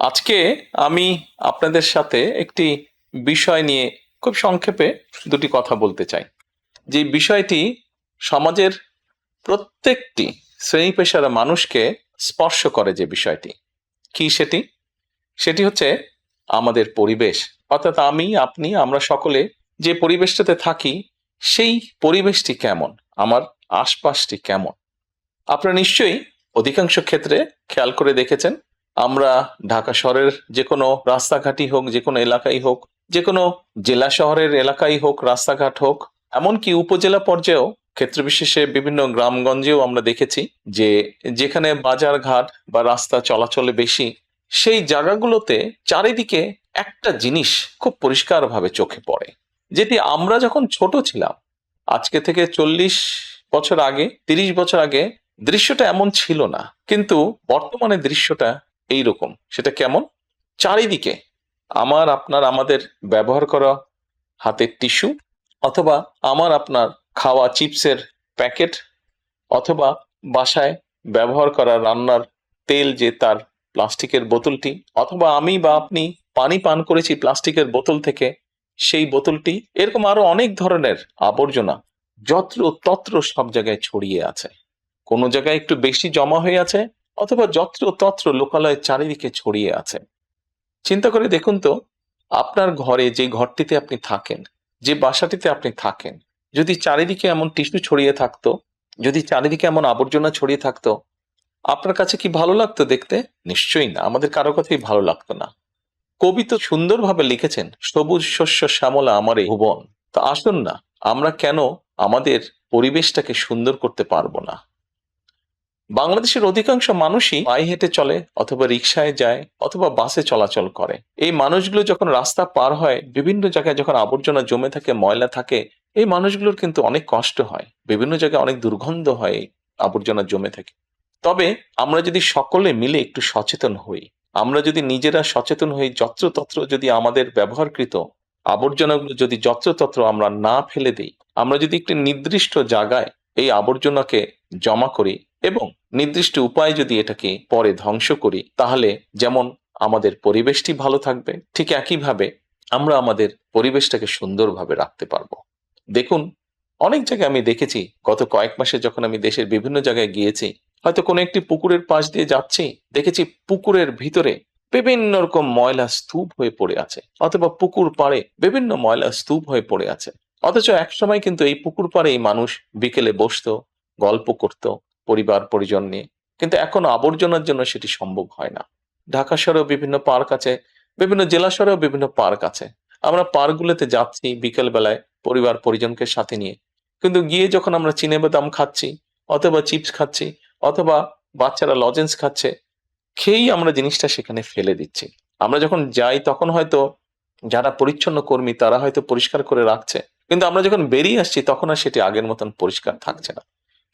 আজকে আমি আপনাদের সাথে একটি বিষয় নিয়ে খুব সংক্ষেপে দুটি কথা বলতে চাই। যে বিষয়টি সমাজের প্রত্যেকটি শ্রেণী পেশার মানুষকে স্পর্শ করে, যে বিষয়টি কি সেটি সেটি হচ্ছে আমাদের পরিবেশ। অর্থাৎ আমি, আপনি, আমরা সকলে যে পরিবেশটাতে থাকি সেই পরিবেশটি কেমন, আমার আশপাশটি কেমন। আপনারা নিশ্চয়ই অধিকাংশ ক্ষেত্রে খেয়াল করে দেখেছেন, আমরা ঢাকা শহরের যে কোনো রাস্তাঘাটই হোক, যে কোনো এলাকাই হোক, যে কোনো জেলা শহরের এলাকাই হোক, রাস্তাঘাট হোক, এমনকি উপজেলা পর্যায়েও ক্ষেত্র বিশেষে বিভিন্ন গ্রামগঞ্জেও আমরা দেখেছি যে যেখানে বাজার ঘাট বা রাস্তা চলাচলে বেশি, সেই জায়গাগুলোতে চারিদিকে একটা জিনিস খুব পরিষ্কারভাবে চোখে পড়ে, যেটি আমরা যখন ছোট ছিলাম, আজকে থেকে 40 বছর আগে, 30 বছর আগে দৃশ্যটা এমন ছিল না, কিন্তু বর্তমানে দৃশ্যটা এইরকম। সেটা কেমন? চারিদিকে আমার আপনার আমাদের ব্যবহার করা হাতের টিস্যু, অথবা আমার আপনার খাওয়া চিপসের প্যাকেট, অথবা বাসায় ব্যবহার করা রান্নার তেল, যে তার প্লাস্টিকের বোতলটি, অথবা আমি বা আপনি পানি পান করেছি প্লাস্টিকের বোতল থেকে সেই বোতলটি, এরকম আরো অনেক ধরনের আবর্জনা যত্র তত্র সব জায়গায় ছড়িয়ে আছে। কোনো জায়গায় একটু বেশি জমা হয়ে আছে, অথবা যত্র তত্র লোকালয়ে চারিদিকে ছড়িয়ে আছে। চিন্তা করে দেখুন তো, আপনার ঘরে, যে ঘরটিতে আপনি থাকেন, যে বাসাটিতে আপনি থাকেন, যদি চারিদিকে এমন টিস্যু ছড়িয়ে থাকতো, যদি চারিদিকে এমন আবর্জনা ছড়িয়ে থাকতো, আপনার কাছে কি ভালো লাগতো দেখতে? নিশ্চয়ই না, আমাদের কারো কথাই ভালো লাগতো না। কবি তো সুন্দরভাবে লিখেছেন, সবুজ শস্য শ্যামলা আমার এই ভুবন। তো আসুন না, আমরা কেন আমাদের পরিবেশটাকে সুন্দর করতে পারবো না? বাংলাদেশের অধিকাংশ মানুষই পায়ে হেঁটে চলে, অথবা রিকশায় যায়, অথবা বাসে চলাচল করে। এই মানুষগুলো যখন রাস্তা পার হয়, বিভিন্ন জায়গায় যখন আবর্জনা জমে থাকে, ময়লা থাকে, এই মানুষগুলোর কিন্তু অনেক কষ্ট হয়, বিভিন্ন জায়গায় অনেক দুর্গন্ধ হয় এই আবর্জনা জমে থাকে। তবে আমরা যদি সকলে মিলে একটু সচেতন হই, আমরা যদি নিজেরা সচেতন হই, যত্রতত্র যদি আমাদের ব্যবহারকৃত আবর্জনাগুলো যদি যত্রতত্র আমরা না ফেলে দিই, আমরা যদি একটি নির্দিষ্ট জায়গায় এই আবর্জনাকে জমা করি এবং নির্দিষ্ট উপায়ে যদি এটাকে পরে ধ্বংস করি, তাহলে যেমন আমাদের পরিবেশটি ভালো থাকবে, ঠিক একইভাবে আমরা আমাদের পরিবেশটাকে সুন্দরভাবে রাখতে পারবো। দেখুন, অনেক জায়গায় আমি দেখেছি, গত কয়েক মাসে যখন আমি দেশের বিভিন্ন জায়গায় গিয়েছি, হয়তো কোনো একটি পুকুরের পাশ দিয়ে যাচ্ছি, দেখেছি পুকুরের ভিতরে বিভিন্ন রকম ময়লা স্তূপ হয়ে পড়ে আছে, অথবা পুকুর পাড়ে বিভিন্ন ময়লা স্তূপ হয়ে পড়ে আছে। অথচ একসময় কিন্তু এই পুকুর পাড়ে এই মানুষ বিকেলে বসতো, গল্প করত পরিবার পরিজন নিয়ে, কিন্তু এখন আবর্জনার জন্য সেটি সম্ভব হয় না। ঢাকা শহরেও বিভিন্ন পার্ক আছে, বিভিন্ন জেলা শহরেও বিভিন্ন পার্ক আছে। আমরা পার্কগুলোতে যাচ্ছি বিকেল বেলায় পরিবার পরিজনকে সাথে নিয়ে, কিন্তু গিয়ে যখন আমরা চিনেবাদাম খাচ্ছি, অথবা চিপস খাচ্ছি, অথবা বাচ্চারা লজেন্স খাচ্ছে, খেয়েই আমরা জিনিসটা সেখানে ফেলে দিচ্ছি। আমরা যখন যাই তখন হয়তো যারা পরিচ্ছন্ন কর্মী তারা হয়তো পরিষ্কার করে রাখছে, কিন্তু আমরা যখন বেরিয়ে আসছি তখন আর সেটি আগের মতন পরিষ্কার থাকছে না।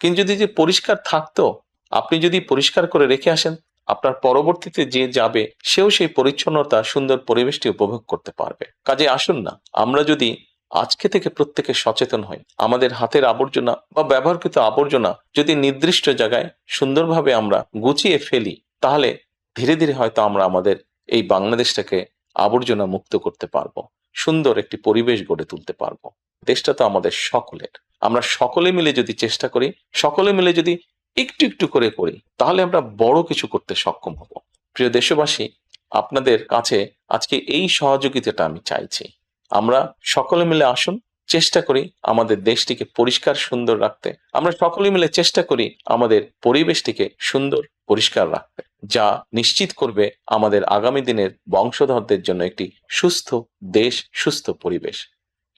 কিন্তু যদি যে পরিষ্কার থাকতো, আপনি যদি পরিষ্কার করে রেখে আসেন, আপনার পরবর্তীতে যে যাবে সেও সেই পরিচ্ছন্নতা, সুন্দর পরিবেশটি উপভোগ করতে পারবে। কাজে আসুন না, আমরা যদি আজকে থেকে প্রত্যেকে সচেতন হই, আমাদের হাতের আবর্জনা বা ব্যবহৃত আবর্জনা যদি নির্দিষ্ট জায়গায় সুন্দরভাবে আমরা গুছিয়ে ফেলি, তাহলে ধীরে ধীরে হয়তো আমরা আমাদের এই বাংলাদেশটাকে আবর্জনা মুক্ত করতে পারবো, সুন্দর একটি পরিবেশ গড়ে তুলতে পারবো। দেশটা তো আমাদের সকলের। আমরা সকলে মিলে যদি চেষ্টা করি, সকলে মিলে যদি একটু একটু করে করি, তাহলে আমরা বড় কিছু করতে সক্ষম হব। প্রিয় দেশবাসী, আপনাদের কাছে আজকে এই সহযোগিতাটা আমি চাইছি। আমরা সকলে মিলে আসুন, চেষ্টা করি আমাদের দেশটিকে পরিষ্কার সুন্দর রাখতে। আমরা সকলে মিলে চেষ্টা করি আমাদের পরিবেশটিকে সুন্দর পরিষ্কার রাখতে, যা নিশ্চিত করবে আমাদের আগামী দিনের বংশধরদের জন্য একটি সুস্থ দেশ, সুস্থ পরিবেশ।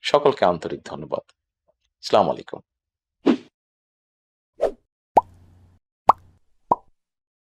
সকলকে আন্তরিক ধন্যবাদ। আসসালামু আলাইকুম।